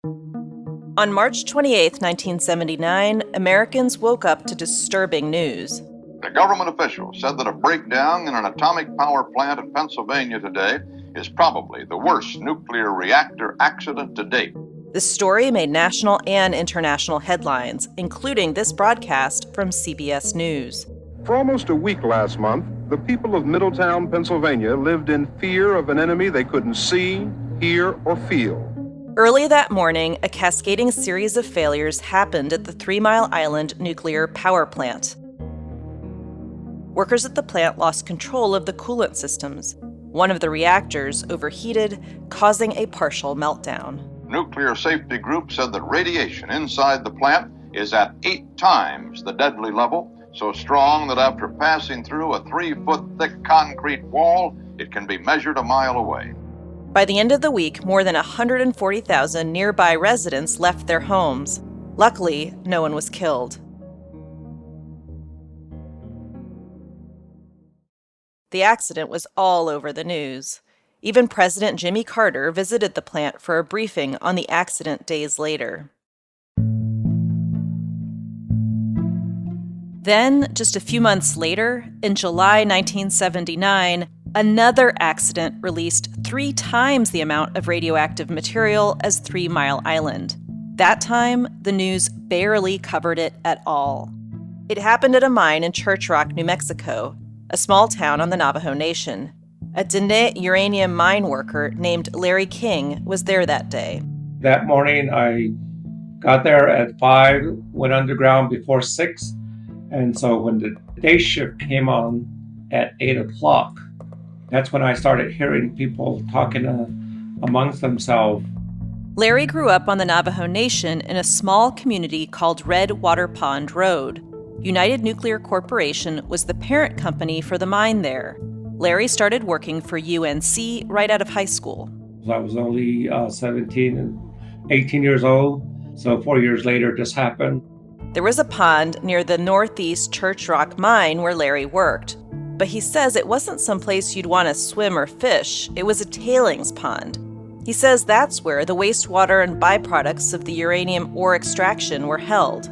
On March 28, 1979, Americans woke up to disturbing news. A government official said that a breakdown in an atomic power plant in Pennsylvania today is probably the worst nuclear reactor accident to date. The story made national and international headlines, including this broadcast from CBS News. For almost a week last month, the people of Middletown, Pennsylvania lived in fear of an enemy they couldn't see, hear, or feel. Early that morning, a cascading series of failures happened at the 3 Mile Island nuclear power plant. Workers at the plant lost control of the coolant systems. One of the reactors overheated, causing a partial meltdown. Nuclear safety group said that radiation inside the plant is at 8 times the deadly level, so strong that after passing through a 3-foot thick concrete wall, it can be measured a mile away. By the end of the week, more than 140,000 nearby residents left their homes. Luckily, no one was killed. The accident was all over the news. Even President Jimmy Carter visited the plant for a briefing on the accident days later. Then, just a few months later, in July 1979, another accident released 3 times the amount of radioactive material as 3 Mile Island. That time, the news barely covered it at all. It happened at a mine in Church Rock, New Mexico, a small town on the Navajo Nation. A Diné uranium mine worker named Larry King was there that day. That morning, I got there at 5, went underground before 6. And so when the day shift came on at 8 o'clock, that's when I started hearing people talking amongst themselves. Larry grew up on the Navajo Nation in a small community called Red Water Pond Road. United Nuclear Corporation was the parent company for the mine there. Larry started working for UNC right out of high school. I was only 17 and 18 years old, so 4 years later this happened. There was a pond near the Northeast Church Rock mine where Larry worked. But he says it wasn't someplace you'd want to swim or fish. It was a tailings pond. He says that's where the wastewater and byproducts of the uranium ore extraction were held.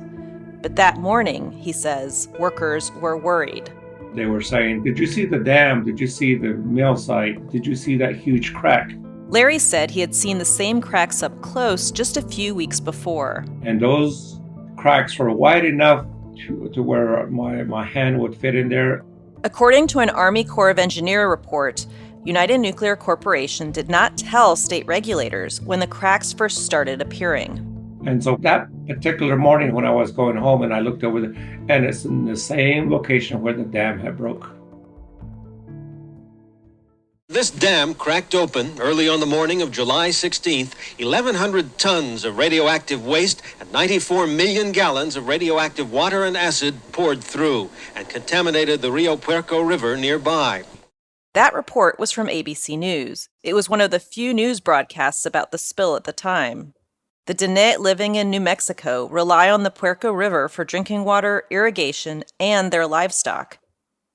But that morning, he says, workers were worried. They were saying, "Did you see the dam? Did you see the mill site? Did you see that huge crack?" Larry said he had seen the same cracks up close just a few weeks before. And those cracks were wide enough to where my hand would fit in there. According to an Army Corps of Engineers report, United Nuclear Corporation did not tell state regulators when the cracks first started appearing. And so that particular morning when I was going home and I looked over there, and it's in the same location where the dam had broke. This dam cracked open early on the morning of July 16th. 1,100 tons of radioactive waste and 94 million gallons of radioactive water and acid poured through and contaminated the Rio Puerco River nearby. That report was from ABC News. It was one of the few news broadcasts about the spill at the time. The Diné living in New Mexico rely on the Puerco River for drinking water, irrigation, and their livestock.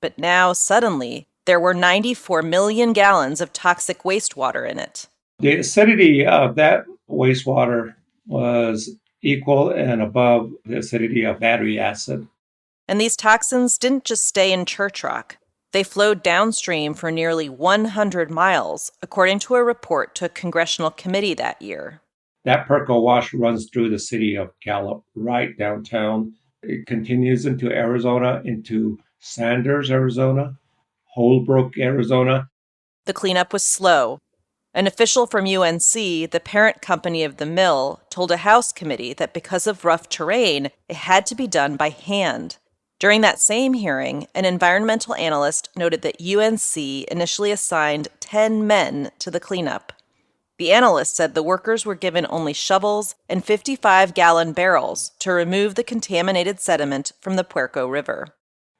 But now, suddenly, there were 94 million gallons of toxic wastewater in it. The acidity of that wastewater was equal and above the acidity of battery acid. And these toxins didn't just stay in Church Rock. They flowed downstream for nearly 100 miles, according to a report to a congressional committee that year. That Puerco wash runs through the city of Gallup, right downtown. It continues into Arizona, into Sanders, Arizona, Holbrook, Arizona. The cleanup was slow. An official from UNC, the parent company of the mill, told a House committee that because of rough terrain, it had to be done by hand. During that same hearing, an environmental analyst noted that UNC initially assigned 10 men to the cleanup. The analyst said the workers were given only shovels and 55-gallon barrels to remove the contaminated sediment from the Puerco River.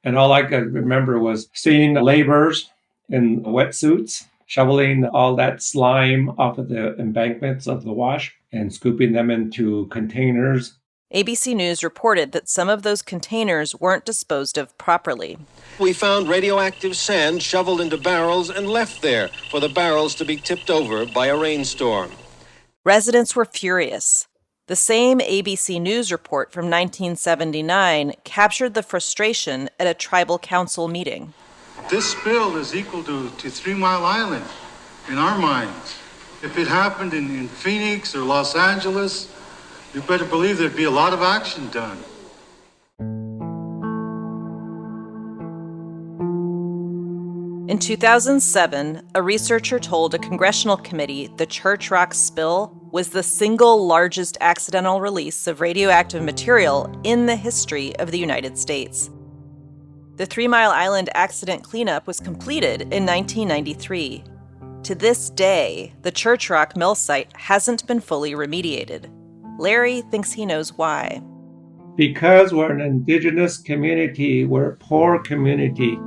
And all I could remember was seeing the laborers in wetsuits shoveling all that slime off of the embankments of the wash and scooping them into containers. ABC News reported that some of those containers weren't disposed of properly. We found radioactive sand shoveled into barrels and left there for the barrels to be tipped over by a rainstorm. Residents were furious. The same ABC News report from 1979 captured the frustration at a tribal council meeting. This spill is equal to 3 Mile Island in our minds. If it happened in Phoenix or Los Angeles, you better believe there'd be a lot of action done. In 2007, a researcher told a congressional committee the Church Rock spill was the single largest accidental release of radioactive material in the history of the United States. The 3 Mile Island accident cleanup was completed in 1993. To this day, the Church Rock mill site hasn't been fully remediated. Larry thinks he knows why. Because we're an indigenous community, we're a poor community.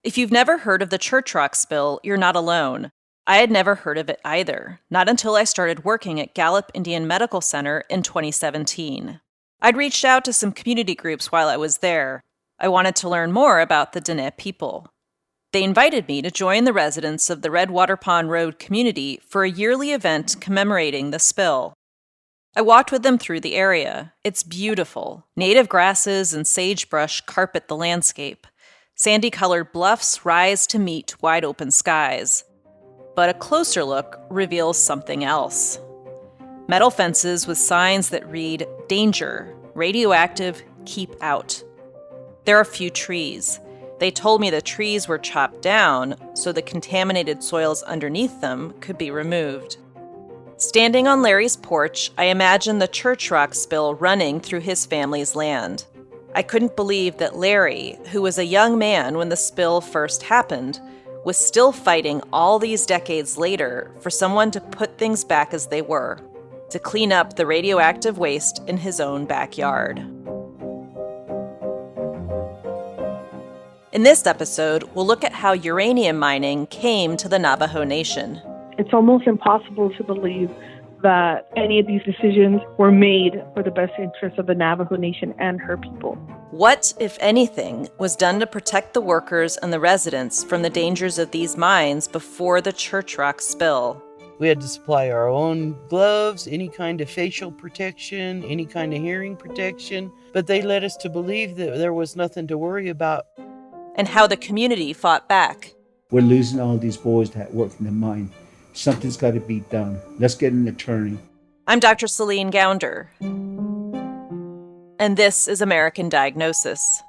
If you've never heard of the Church Rock spill, you're not alone. I had never heard of it either, not until I started working at Gallup Indian Medical Center in 2017. I'd reached out to some community groups while I was there. I wanted to learn more about the Dene people. They invited me to join the residents of the Redwater Pond Road community for a yearly event commemorating the spill. I walked with them through the area. It's beautiful. Native grasses and sagebrush carpet the landscape. Sandy-colored bluffs rise to meet wide-open skies. But a closer look reveals something else. Metal fences with signs that read, "Danger, radioactive, keep out." There are few trees. They told me the trees were chopped down so the contaminated soils underneath them could be removed. Standing on Larry's porch, I imagined the Church Rock spill running through his family's land. I couldn't believe that Larry, who was a young man when the spill first happened, was still fighting all these decades later for someone to put things back as they were, to clean up the radioactive waste in his own backyard. In this episode, we'll look at how uranium mining came to the Navajo Nation. It's almost impossible to believe that any of these decisions were made for the best interests of the Navajo Nation and her people. What, if anything, was done to protect the workers and the residents from the dangers of these mines before the Church Rock spill? We had to supply our own gloves, any kind of facial protection, any kind of hearing protection, but they led us to believe that there was nothing to worry about. And how the community fought back. We're losing all these boys that work in the mine. Something's got to be done. Let's get an attorney. I'm Dr. Celine Gounder. And this is American Diagnosis.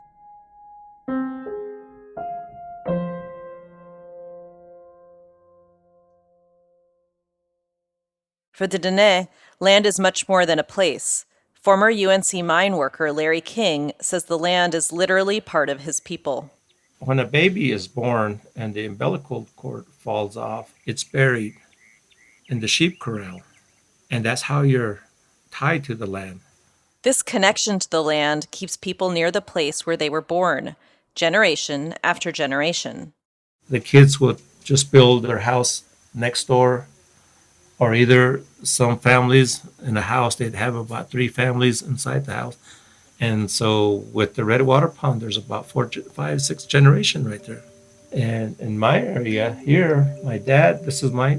For the Dene, land is much more than a place. Former UNC mine worker Larry King says the land is literally part of his people. When a baby is born and the umbilical cord falls off, it's buried in the sheep corral. And that's how you're tied to the land. This connection to the land keeps people near the place where they were born, generation after generation. The kids would just build their house next door, or either some families in a house, they'd have about 3 families inside the house. And so with the Redwater Pond, there's about 4, 5, 6 generations right there. And in my area here, my dad, this is my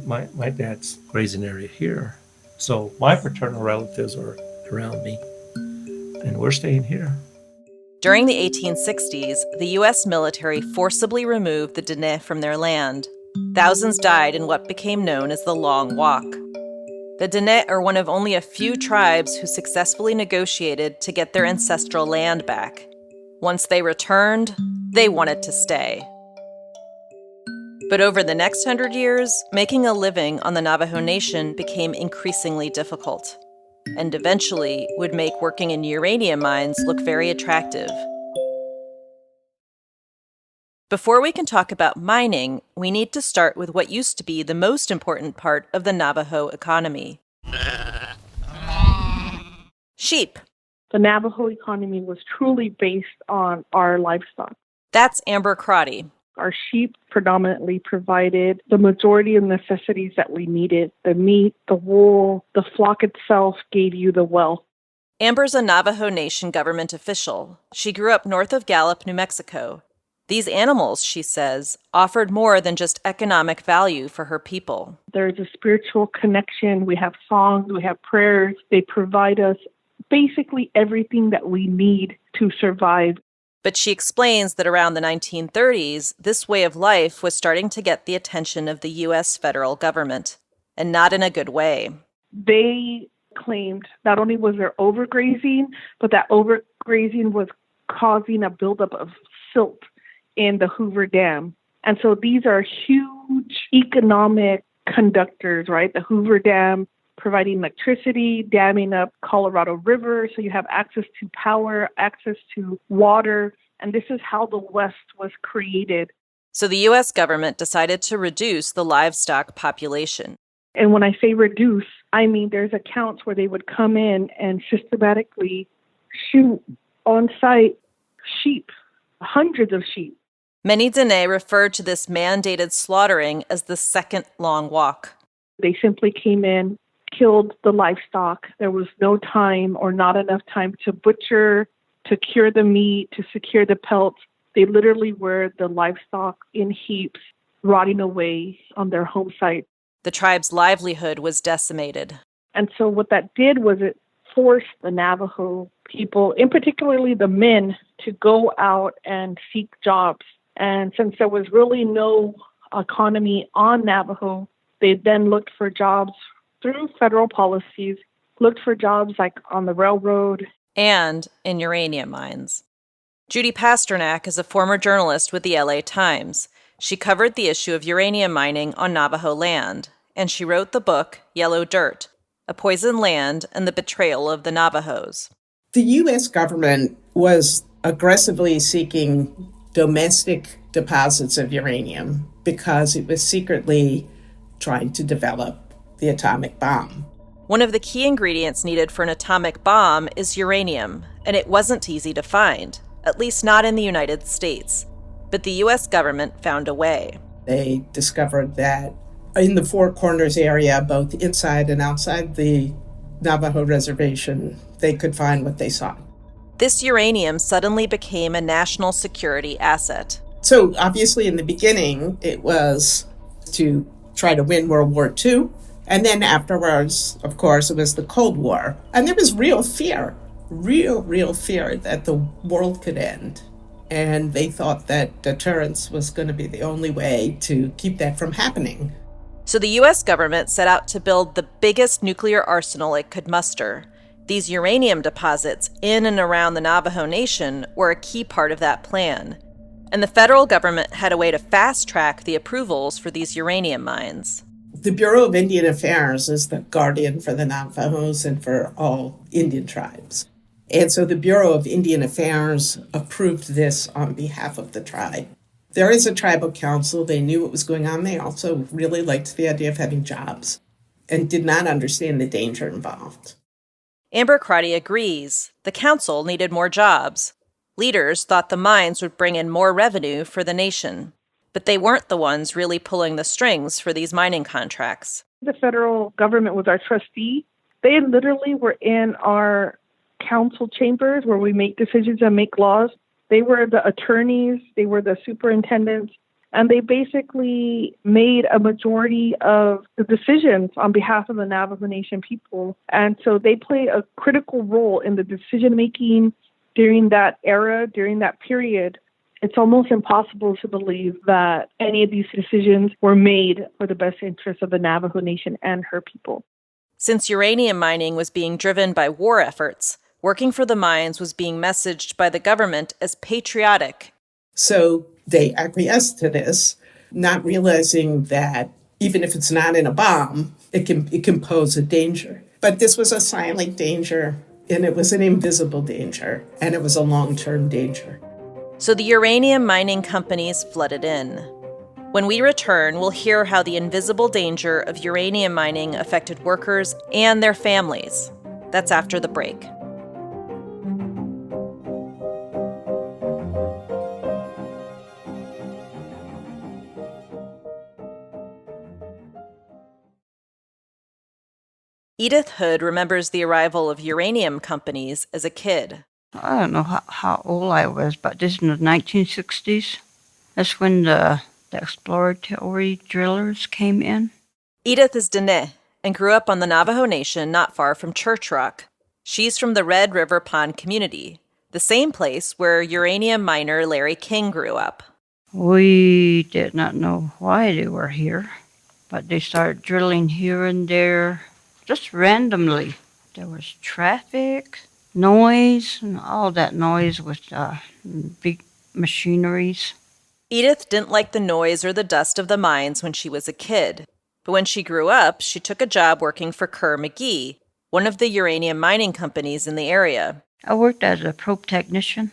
dad's grazing area here. So my paternal relatives are around me, and we're staying here. During the 1860s, the U.S. military forcibly removed the Dene from their land. Thousands died in what became known as the Long Walk. The Dene are one of only a few tribes who successfully negotiated to get their ancestral land back. Once they returned, they wanted to stay. But over the next 100 years, making a living on the Navajo Nation became increasingly difficult, and eventually would make working in uranium mines look very attractive. Before we can talk about mining, we need to start with what used to be the most important part of the Navajo economy. Sheep. The Navajo economy was truly based on our livestock. That's Amber Crotty. Our sheep predominantly provided the majority of necessities that we needed. The meat, the wool, the flock itself gave you the wealth. Amber's a Navajo Nation government official. She grew up north of Gallup, New Mexico. These animals, she says, offered more than just economic value for her people. There's a spiritual connection. We have songs, we have prayers. They provide us basically everything that we need to survive. But she explains that around the 1930s, this way of life was starting to get the attention of the U.S. federal government, and not in a good way. They claimed not only was there overgrazing, but that overgrazing was causing a buildup of silt in the Hoover Dam. And so these are huge economic conductors, right? The Hoover Dam providing electricity, damming up Colorado River, so you have access to power, access to water, and this is how the West was created. So the U.S. government decided to reduce the livestock population. And when I say reduce, I mean there's accounts where they would come in and systematically shoot on site sheep, hundreds of sheep. Many Dene referred to this mandated slaughtering as the second long walk. They simply came in, killed the livestock. There was no time or not enough time to butcher, to cure the meat, to secure the pelts. They literally were the livestock in heaps, rotting away on their home site. The tribe's livelihood was decimated. And so what that did was it forced the Navajo people, and particularly the men, to go out and seek jobs. And since there was really no economy on Navajo, they then looked for jobs through federal policies, looked for jobs like on the railroad. And in uranium mines. Judy Pasternak is a former journalist with the LA Times. She covered the issue of uranium mining on Navajo land, and she wrote the book Yellow Dirt, A Poisoned Land and the Betrayal of the Navajos. The U.S. government was aggressively seeking domestic deposits of uranium because it was secretly trying to develop the atomic bomb. One of the key ingredients needed for an atomic bomb is uranium, and it wasn't easy to find, at least not in the United States. But the U.S. government found a way. They discovered that in the Four Corners area, both inside and outside the Navajo reservation, they could find what they sought. This uranium suddenly became a national security asset. So obviously in the beginning, it was to try to win World War II. And then afterwards, of course, it was the Cold War. And there was real fear that the world could end. And they thought that deterrence was going to be the only way to keep that from happening. So the U.S. government set out to build the biggest nuclear arsenal it could muster. These uranium deposits in and around the Navajo Nation were a key part of that plan. And the federal government had a way to fast-track the approvals for these uranium mines. The Bureau of Indian Affairs is the guardian for the Navajos and for all Indian tribes. And so the Bureau of Indian Affairs approved this on behalf of the tribe. There is a tribal council. They knew what was going on. They also really liked the idea of having jobs and did not understand the danger involved. Amber Crotty agrees. The council needed more jobs. Leaders thought the mines would bring in more revenue for the nation. But they weren't the ones really pulling the strings for these mining contracts. The federal government was our trustee. They literally were in our council chambers where we make decisions and make laws. They were the attorneys, they were the superintendents, and they basically made a majority of the decisions on behalf of the Navajo Nation people. And so they played a critical role in the decision-making during that era, during that period. It's almost impossible to believe that any of these decisions were made for the best interests of the Navajo Nation and her people. Since uranium mining was being driven by war efforts, working for the mines was being messaged by the government as patriotic. So they acquiesced to this, not realizing that even if it's not in a bomb, it can pose a danger. But this was a silent danger, and it was an invisible danger, and it was a long-term danger. So the uranium mining companies flooded in. When we return, we'll hear how the invisible danger of uranium mining affected workers and their families. That's after the break. Edith Hood remembers the arrival of uranium companies as a kid. I don't know how old I was, but this in the 1960s. That's when the exploratory drillers came in. Edith is Dene and grew up on the Navajo Nation not far from Church Rock. She's from the Red River Pond community, the same place where uranium miner Larry King grew up. We did not know why they were here, but they started drilling here and there, just randomly. There was traffic, noise, and all that noise with big machineries. Edith didn't like the noise or the dust of the mines when she was a kid, but when she grew up, she took a job working for Kerr McGee, one of the uranium mining companies in the area. I worked as a probe technician.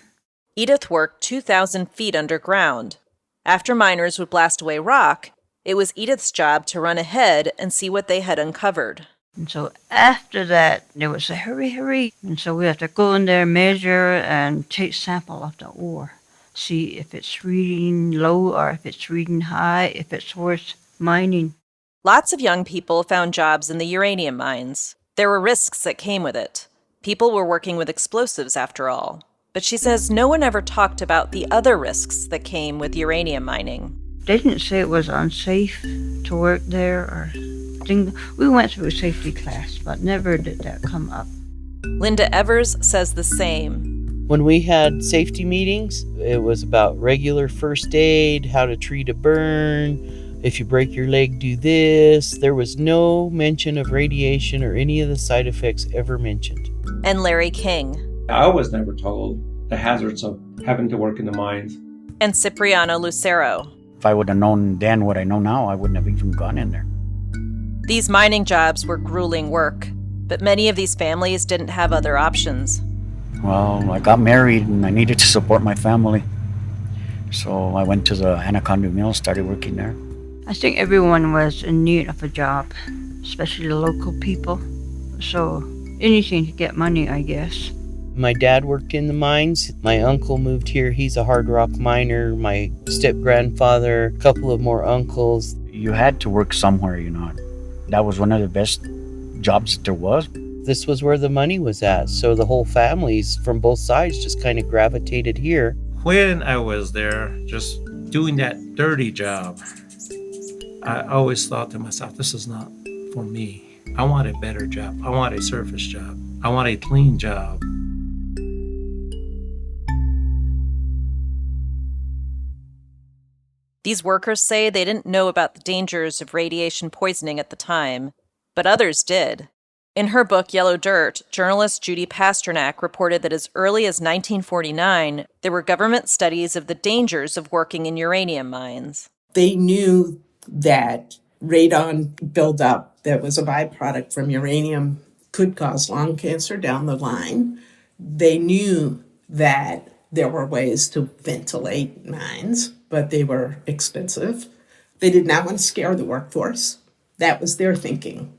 Edith worked 2,000 feet underground. After miners would blast away rock, it was Edith's job to run ahead and see what they had uncovered. And so after that, there was a hurry. And so we have to go in there, measure, and take sample of the ore. See if it's reading low or if it's reading high, if it's worth mining. Lots of young people found jobs in the uranium mines. There were risks that came with it. People were working with explosives after all. But she says no one ever talked about the other risks that came with uranium mining. They didn't say it was unsafe to work there or things. We went through a safety class, but never did that come up. Linda Evers says the same. When we had safety meetings, it was about regular first aid, how to treat a burn. If you break your leg, do this. There was no mention of radiation or any of the side effects ever mentioned. And Larry King. I was never told the hazards of having to work in the mines. And Cipriano Lucero. If I would have known then what I know now, I wouldn't have even gone in there. These mining jobs were grueling work, but many of these families didn't have other options. Well, I got married and I needed to support my family. So I went to the Anaconda Mill, started working there. I think everyone was in need of a job, especially the local people. So anything to get money, I guess. My dad worked in the mines. My uncle moved here. He's a hard rock miner. My step-grandfather, a couple of more uncles. You had to work somewhere, you know. That was one of the best jobs that there was. This was where the money was at. So the whole families from both sides just kind of gravitated here. When I was there, just doing that dirty job, I always thought to myself, this is not for me. I want a better job. I want a surface job. I want a clean job. These workers say they didn't know about the dangers of radiation poisoning at the time, but others did. In her book, Yellow Dirt, journalist Judy Pasternak reported that as early as 1949, there were government studies of the dangers of working in uranium mines. They knew that radon buildup that was a byproduct from uranium could cause lung cancer down the line. They knew that there were ways to ventilate mines, but they were expensive. They did not want to scare the workforce. That was their thinking,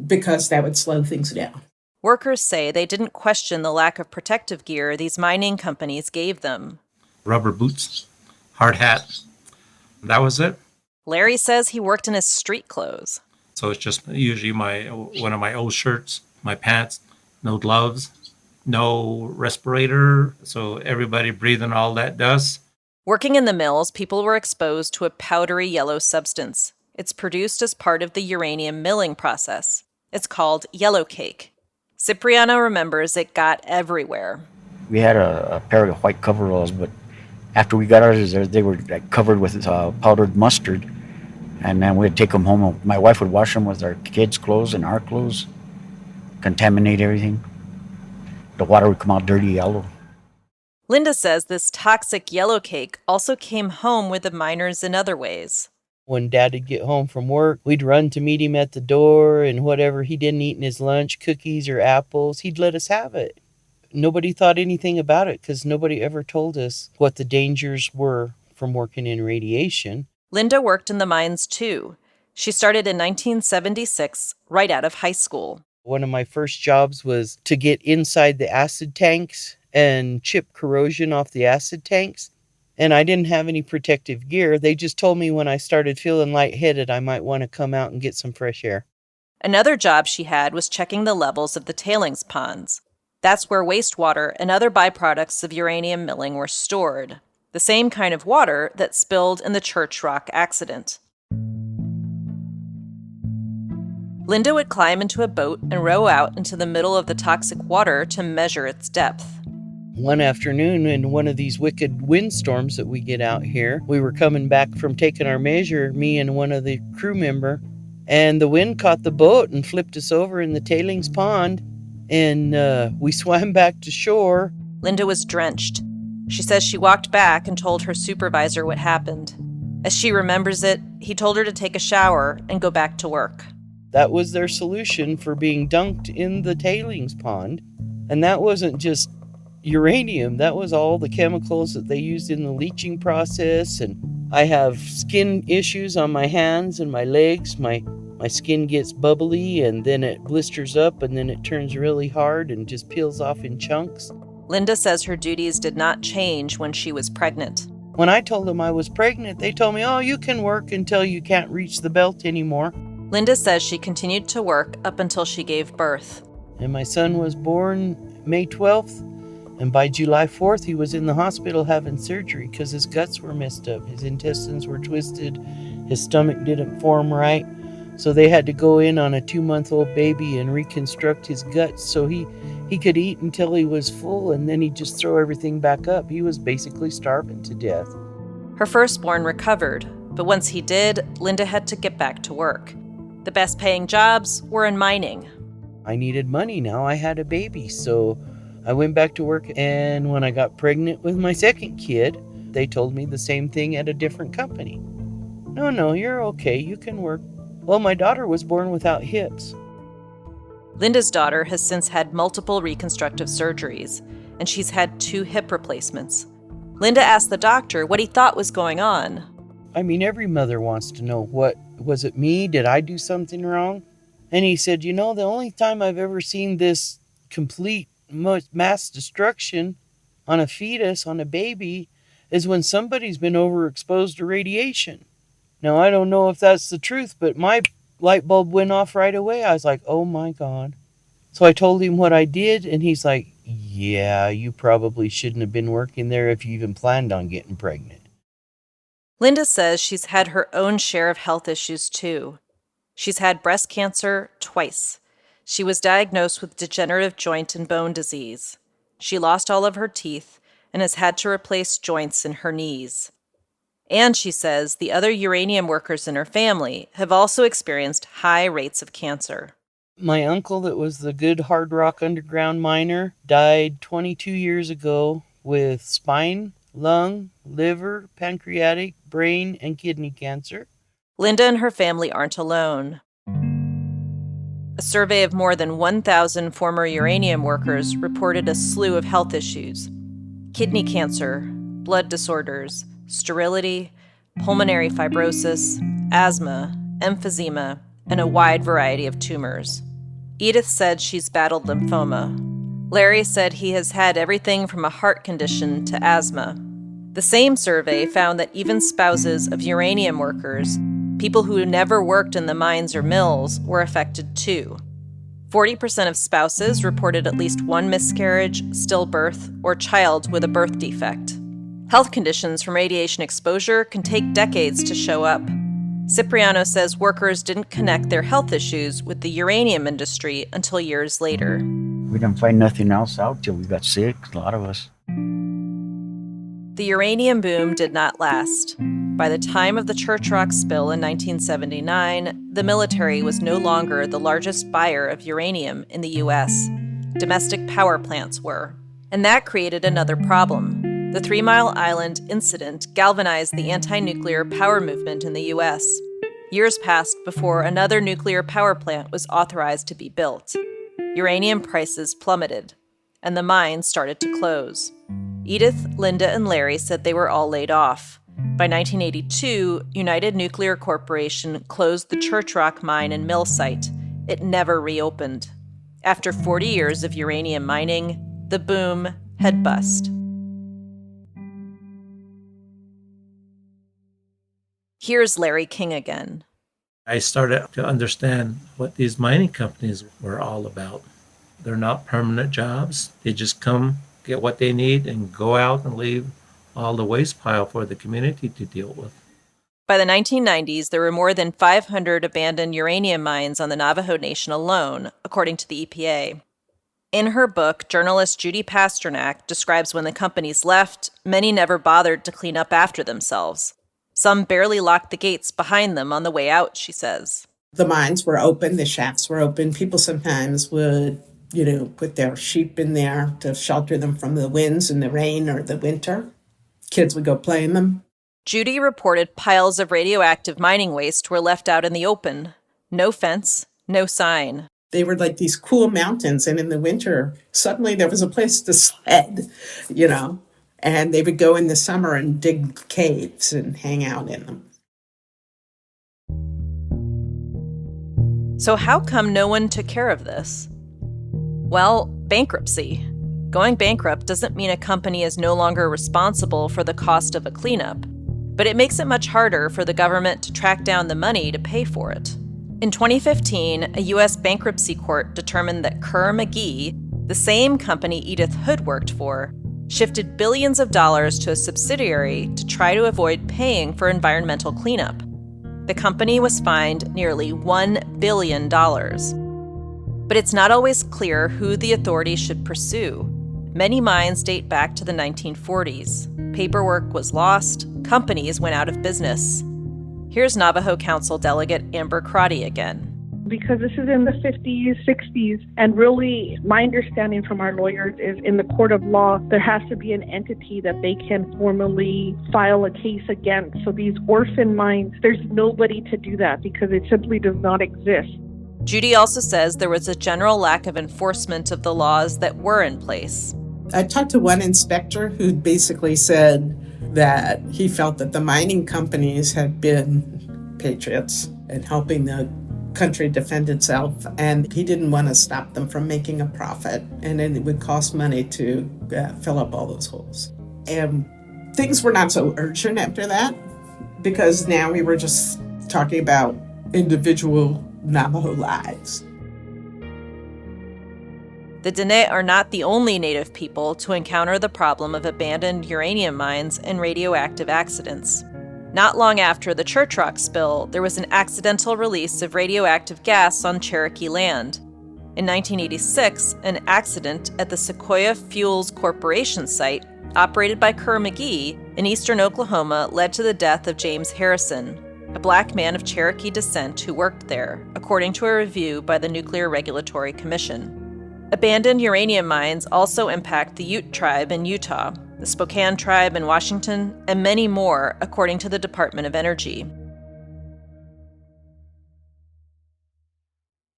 because that would slow things down. Workers say they didn't question the lack of protective gear these mining companies gave them. Rubber boots, hard hat, that was it. Larry says he worked in his street clothes. So it's just usually one of my old shirts, my pants, no gloves, no respirator, so everybody breathing all that dust. Working in the mills, people were exposed to a powdery yellow substance. It's produced as part of the uranium milling process. It's called yellow cake. Cipriano remembers it got everywhere. We had a pair of white coveralls, but after we got ours, they were covered with powdered mustard. And then we'd take them home. My wife would wash them with our kids' clothes and our clothes, contaminate everything. The water would come out dirty yellow. Linda says this toxic yellow cake also came home with the miners in other ways. When Dad would get home from work, we'd run to meet him at the door, and whatever he didn't eat in his lunch, cookies or apples, he'd let us have it. Nobody thought anything about it because nobody ever told us what the dangers were from working in radiation. Linda worked in the mines too. She started in 1976, right out of high school. One of my first jobs was to get inside the acid tanks and chip corrosion off the acid tanks. And I didn't have any protective gear. They just told me when I started feeling lightheaded, I might want to come out and get some fresh air. Another job she had was checking the levels of the tailings ponds. That's where wastewater and other byproducts of uranium milling were stored. the same kind of water that spilled in the Church Rock accident. Linda would climb into a boat and row out into the middle of the toxic water to measure its depth. One afternoon, in one of these wicked windstorms that we get out here, we were coming back from taking our measure, me and one of the crew member, and the wind caught the boat and flipped us over in the tailings pond, and we swam back to shore. Linda was drenched. She says she walked back and told her supervisor what happened. As she remembers it, he told her to take a shower and go back to work. That was their solution for being dunked in the tailings pond. And that wasn't just uranium, that was all the chemicals that they used in the leaching process. And I have skin issues on my hands and my legs. My skin gets bubbly and then it blisters up and then it turns really hard and just peels off in chunks. Linda says her duties did not change when she was pregnant. When I told them I was pregnant, they told me, oh, you can work until you can't reach the belt anymore. Linda says she continued to work up until she gave birth. And my son was born May 12th, and by July 4th, he was in the hospital having surgery because his guts were messed up. His intestines were twisted. His stomach didn't form right. So they had to go in on a 2-month-old baby and reconstruct his guts so he could eat until he was full, and then he'd just throw everything back up. He was basically starving to death. Her firstborn recovered, but once he did, Linda had to get back to work. The best paying jobs were in mining. I needed money now. I had a baby, so I went back to work, and when I got pregnant with my second kid, they told me the same thing at a different company. No, you're okay. You can work. Well, my daughter was born without hips. Linda's daughter has since had multiple reconstructive surgeries, and she's had 2 hip replacements. Linda asked the doctor what he thought was going on. I mean, every mother wants to know, what was it me? Did I do something wrong? And he said, the only time I've ever seen this complete mass destruction on a fetus, on a baby, is when somebody's been overexposed to radiation. Now, I don't know if that's the truth, but my light bulb went off right away. I was like, oh my God. So I told him what I did, and he's like, yeah, you probably shouldn't have been working there if you even planned on getting pregnant. Linda says she's had her own share of health issues too. She's had breast cancer twice. She was diagnosed with degenerative joint and bone disease. She lost all of her teeth and has had to replace joints in her knees. And she says the other uranium workers in her family have also experienced high rates of cancer. My uncle that was the good hard rock underground miner died 22 years ago with spine, lung, liver, pancreatic, brain, and kidney cancer. Linda and her family aren't alone. A survey of more than 1,000 former uranium workers reported a slew of health issues: kidney cancer, blood disorders, sterility, pulmonary fibrosis, asthma, emphysema, and a wide variety of tumors. Edith said she's battled lymphoma. Larry said he has had everything from a heart condition to asthma. The same survey found that even spouses of uranium workers, people who never worked in the mines or mills, were affected too. 40% of spouses reported at least one miscarriage, stillbirth, or child with a birth defect. Health conditions from radiation exposure can take decades to show up. Cipriano says workers didn't connect their health issues with the uranium industry until years later. We didn't find nothing else out till we got sick, a lot of us. The uranium boom did not last. By the time of the Church Rock spill in 1979, the military was no longer the largest buyer of uranium in the U.S. Domestic power plants were. And that created another problem. The 3 Mile Island incident galvanized the anti-nuclear power movement in the U.S. Years passed before another nuclear power plant was authorized to be built. Uranium prices plummeted, and the mines started to close. Edith, Linda, and Larry said they were all laid off. By 1982, United Nuclear Corporation closed the Church Rock mine and mill site. It never reopened. After 40 years of uranium mining, the boom had bust. Here's Larry King again. I started to understand what these mining companies were all about. They're not permanent jobs. They just come, get what they need, and go out and leave all the waste pile for the community to deal with. By the 1990s, there were more than 500 abandoned uranium mines on the Navajo Nation alone, according to the EPA. In her book, journalist Judy Pasternak describes when the companies left, many never bothered to clean up after themselves. Some barely locked the gates behind them on the way out, she says. The mines were open, the shafts were open. People sometimes would, put their sheep in there to shelter them from the winds and the rain or the winter. Kids would go play in them. Judy reported piles of radioactive mining waste were left out in the open. No fence, no sign. They were like these cool mountains, and in the winter, suddenly there was a place to sled, and they would go in the summer and dig caves and hang out in them. So how come no one took care of this? Well, bankruptcy. Going bankrupt doesn't mean a company is no longer responsible for the cost of a cleanup, but it makes it much harder for the government to track down the money to pay for it. In 2015, a U.S. bankruptcy court determined that Kerr-McGee, the same company Edith Hood worked for, shifted billions of dollars to a subsidiary to try to avoid paying for environmental cleanup. The company was fined nearly $1 billion. But it's not always clear who the authorities should pursue. Many mines date back to the 1940s. Paperwork was lost, companies went out of business. Here's Navajo Council Delegate Amber Crotty again. Because this is in the 50s, 60s, and really my understanding from our lawyers is in the court of law, there has to be an entity that they can formally file a case against. So these orphan mines, there's nobody to do that because it simply does not exist. Judy also says there was a general lack of enforcement of the laws that were in place. I talked to one inspector who basically said that he felt that the mining companies had been patriots and helping the country defend itself, and he didn't want to stop them from making a profit, and then it would cost money to fill up all those holes. And things were not so urgent after that, because now we were just talking about individual Navajo lives. The Dene are not the only Native people to encounter the problem of abandoned uranium mines and radioactive accidents. Not long after the Church Rock spill, there was an accidental release of radioactive gas on Cherokee land. In 1986, an accident at the Sequoia Fuels Corporation site, operated by Kerr-McGee in eastern Oklahoma, led to the death of James Harrison, a black man of Cherokee descent who worked there, according to a review by the Nuclear Regulatory Commission. Abandoned uranium mines also impact the Ute tribe in Utah, the Spokane tribe in Washington, and many more, according to the Department of Energy.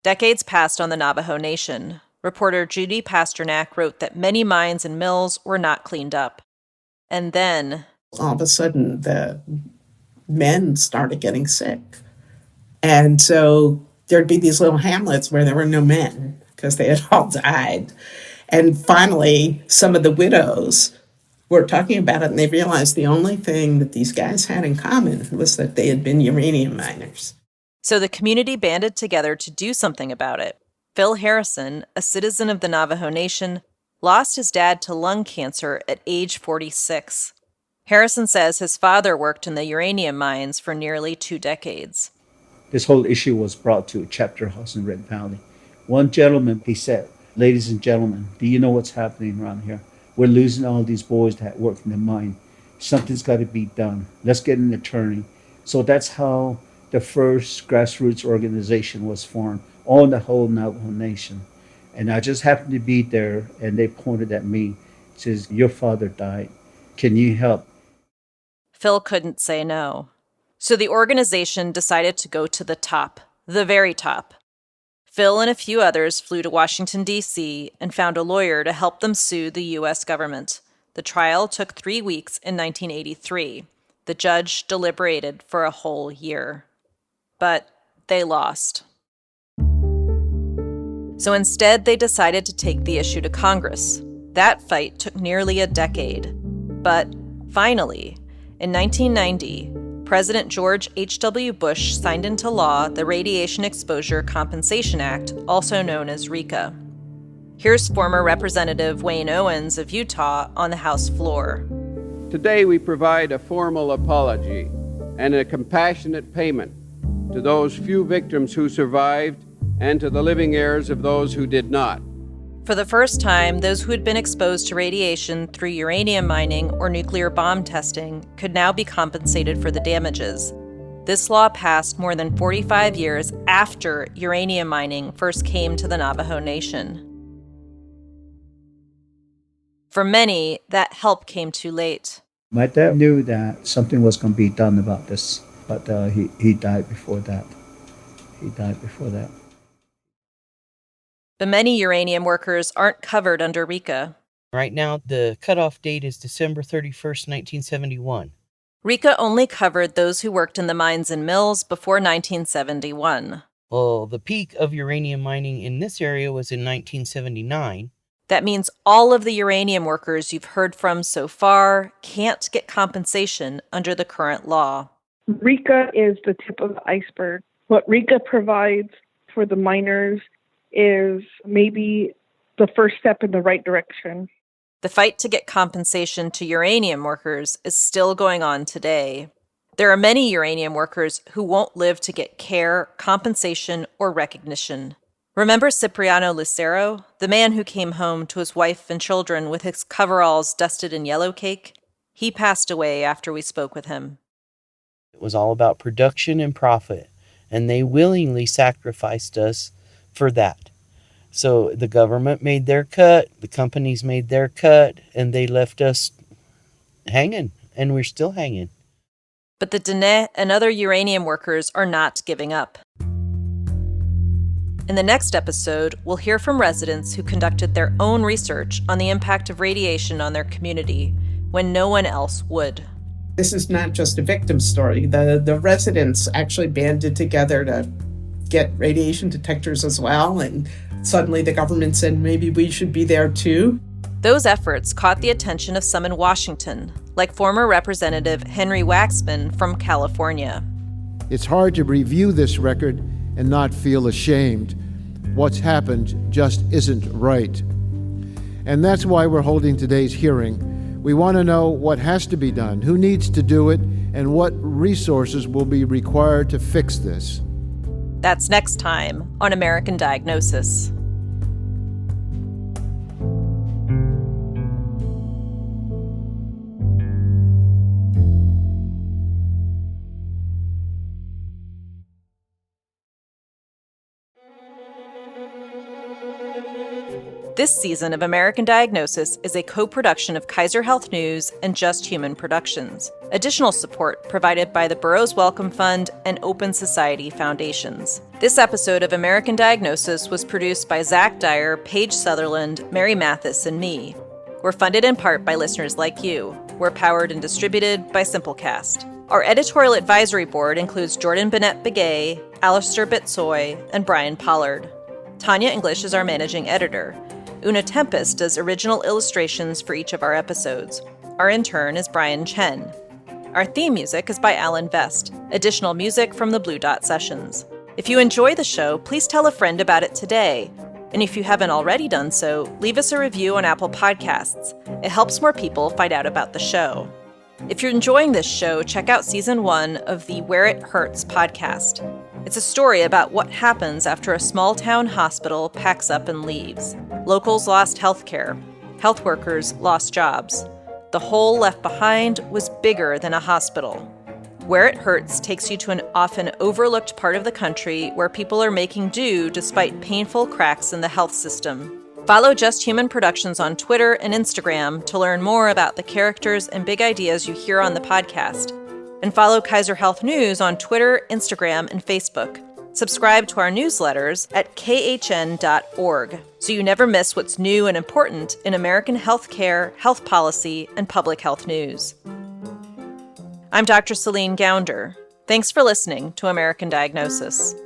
Decades passed on the Navajo Nation. Reporter Judy Pasternak wrote that many mines and mills were not cleaned up. And then, all of a sudden, the men started getting sick. And so there'd be these little hamlets where there were no men because they had all died. And finally, some of the widows were talking about it, and they realized the only thing that these guys had in common was that they had been uranium miners. So the community banded together to do something about it. Phil Harrison, a citizen of the Navajo Nation, lost his dad to lung cancer at age 46. Harrison says his father worked in the uranium mines for nearly 2 decades. This whole issue was brought to a chapter house in Red Valley. One gentleman, he said, "Ladies and gentlemen, do you know what's happening around here? We're losing all these boys that work in the mine. Something's got to be done. Let's get an attorney." So that's how the first grassroots organization was formed on the whole Navajo Nation. And I just happened to be there, and they pointed at me, says, "Your father died. Can you help?" Phil couldn't say no. So the organization decided to go to the top, the very top. Phil and a few others flew to Washington, D.C., and found a lawyer to help them sue the U.S. government. The trial took 3 weeks in 1983. The judge deliberated for a whole year. But they lost. So instead, they decided to take the issue to Congress. That fight took nearly a decade. But finally, in 1990, President George H.W. Bush signed into law the Radiation Exposure Compensation Act, also known as RECA. Here's former Representative Wayne Owens of Utah on the House floor. Today we provide a formal apology and a compassionate payment to those few victims who survived and to the living heirs of those who did not. For the first time, those who had been exposed to radiation through uranium mining or nuclear bomb testing could now be compensated for the damages. This law passed more than 45 years after uranium mining first came to the Navajo Nation. For many, that help came too late. My dad knew that something was going to be done about this, but he died before that. But many uranium workers aren't covered under RECA. Right now, the cutoff date is December 31st, 1971. RECA only covered those who worked in the mines and mills before 1971. Well, the peak of uranium mining in this area was in 1979. That means all of the uranium workers you've heard from so far can't get compensation under the current law. RECA is the tip of the iceberg. What RECA provides for the miners is maybe the first step in the right direction. The fight to get compensation to uranium workers is still going on today. There are many uranium workers who won't live to get care, compensation, or recognition. Remember Cipriano Lucero, the man who came home to his wife and children with his coveralls dusted in yellow cake? He passed away after we spoke with him. It was all about production and profit, and they willingly sacrificed us for that. So the government made their cut, the companies made their cut, and they left us hanging, and we're still hanging. But the Dene and other uranium workers are not giving up. In the next episode, we'll hear from residents who conducted their own research on the impact of radiation on their community when no one else would. This is not just a victim story. The residents actually banded together to get radiation detectors as well, and suddenly the government said maybe we should be there too. Those efforts caught the attention of some in Washington, like former Representative Henry Waxman from California. It's hard to review this record and not feel ashamed. What's happened just isn't right. And that's why we're holding today's hearing. We want to know what has to be done, who needs to do it, and what resources will be required to fix this. That's next time on American Diagnosis. This season of American Diagnosis is a co-production of Kaiser Health News and Just Human Productions. Additional support provided by the Burroughs Wellcome Fund and Open Society Foundations. This episode of American Diagnosis was produced by Zach Dyer, Paige Sutherland, Mary Mathis, and me. We're funded in part by listeners like you. We're powered and distributed by Simplecast. Our editorial advisory board includes Jordan Bennett-Begay, Alistair Bitsoy, and Brian Pollard. Tanya English is our managing editor. Una Tempest does original illustrations for each of our episodes. Our intern is Brian Chen. Our theme music is by Alan Vest. Additional music from the Blue Dot Sessions. If you enjoy the show, please tell a friend about it today. And if you haven't already done so, leave us a review on Apple Podcasts. It helps more people find out about the show. If you're enjoying this show, check out Season 1 of the Where It Hurts podcast. It's a story about what happens after a small-town hospital packs up and leaves. Locals lost health care. Health workers lost jobs. The hole left behind was bigger than a hospital. Where It Hurts takes you to an often overlooked part of the country where people are making do despite painful cracks in the health system. Follow Just Human Productions on Twitter and Instagram to learn more about the characters and big ideas you hear on the podcast. And follow Kaiser Health News on Twitter, Instagram, and Facebook. Subscribe to our newsletters at khn.org so you never miss what's new and important in American healthcare, health policy, and public health news. I'm Dr. Celine Gounder. Thanks for listening to American Diagnosis.